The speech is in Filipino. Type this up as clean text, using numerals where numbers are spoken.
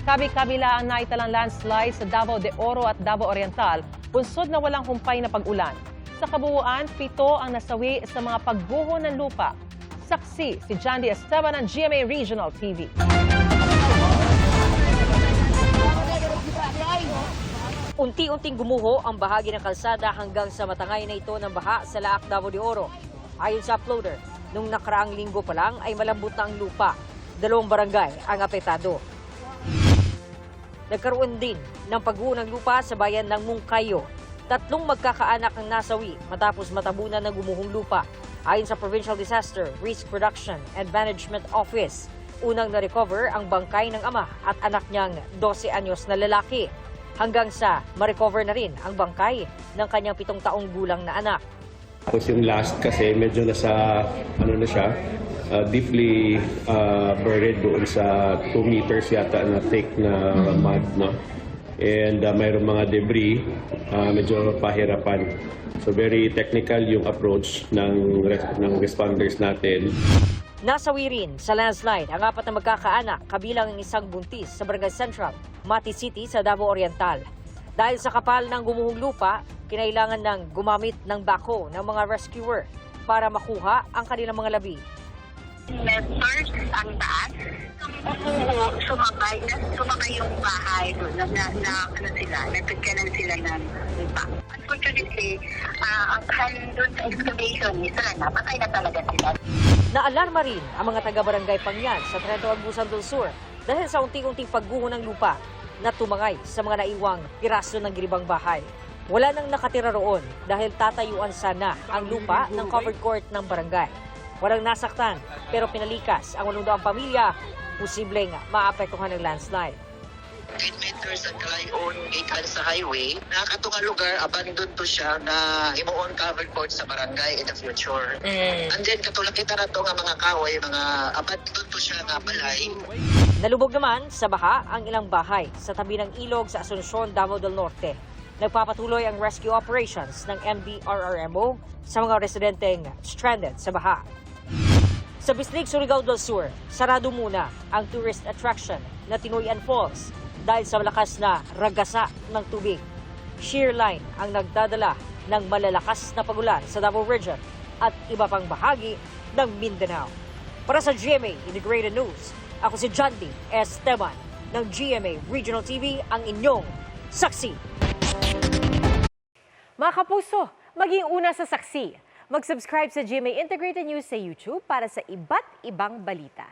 Kabi-kabila ang naitalang landslide sa Davao de Oro at Davao Oriental, bunsod na walang humpay na pag-ulan. Sa kabuuan, 7 ang nasawi sa mga pagguho ng lupa. Saksi si Jandy Esteban ng GMA Regional TV. Unti-unting gumuho ang bahagi ng kalsada hanggang sa matangay na ito ng baha sa Laak, Davao de Oro. Ayon sa uploader, nung nakaraang linggo pa lang ay malambot na ang lupa. 2 barangay ang apektado. Nagkaroon din ng pagguho ng lupa sa bayan ng Mungkayo. 3 magkakaanak ang nasawi matapos matabunan ng gumuhong lupa. Ayon sa Provincial Disaster Risk Reduction and Management Office, unang na-recover ang bangkay ng ama at anak niyang 12 anyos na lalaki. Hanggang sa ma-recover na rin ang bangkay ng kanyang 7 taong gulang na anak. Tapos yung last kasi medyo nasa na siya, deeply buried doon sa 2 meters yata na thick na mud, no? And mayroong mga debris, medyo pahirapan. So very technical yung approach ng responders natin. Nasawi rin sa landslide ang 4 na magkakaanak kabilang ang isang buntis sa Barangay Central, Mati City sa Davao Oriental. Dahil sa kapal ng gumuhong lupa, kinailangan ng gumamit ng bako ng mga rescuer para makuha ang kanilang mga labi. First, ang taas, sumabay yung bahay doon, nagpagkanan sila ng lupa. Unfortunately, ang kahal doon sa excavation, napatay na talaga sila. Naalarma rin ang mga taga-barangay Pangyan sa Trento Agusan del Sur dahil sa unti-unting pagguho ng lupa na tumangay sa mga naiwang piraso ng giribang bahay. Wala nang nakatira roon dahil tatayuan sana ang lupa ng covered court ng barangay. Walang nasaktan pero pinalikas ang 800 pamilya, posibleng maapektuhan ng landslide. 10 meters ang kalayon gikan sa highway. Nakatunga lugar, abandoned to siya na imuon covered court sa barangay in the future. And then katulad kita na to nga mga kahoy, mga abandoned to siya nga balay. Nalubog naman sa baha ang ilang bahay sa tabi ng ilog sa Asuncion, Davao del Norte. Nagpapatuloy ang rescue operations ng MDRRMO sa mga residenteng stranded sa baha. Sa Bislig, Surigao del Sur, sarado muna ang tourist attraction na Tinoyan Falls dahil sa malakas na ragasa ng tubig. Shear line ang nagdadala ng malalakas na pagulan sa Davao Region at iba pang bahagi ng Mindanao. Para sa GMA Integrated News, ako si Jandy Esteban ng GMA Regional TV, ang inyong saksi. Mga kapuso, maging una sa saksi. Mag-subscribe sa GMA Integrated News sa YouTube para sa iba't ibang balita.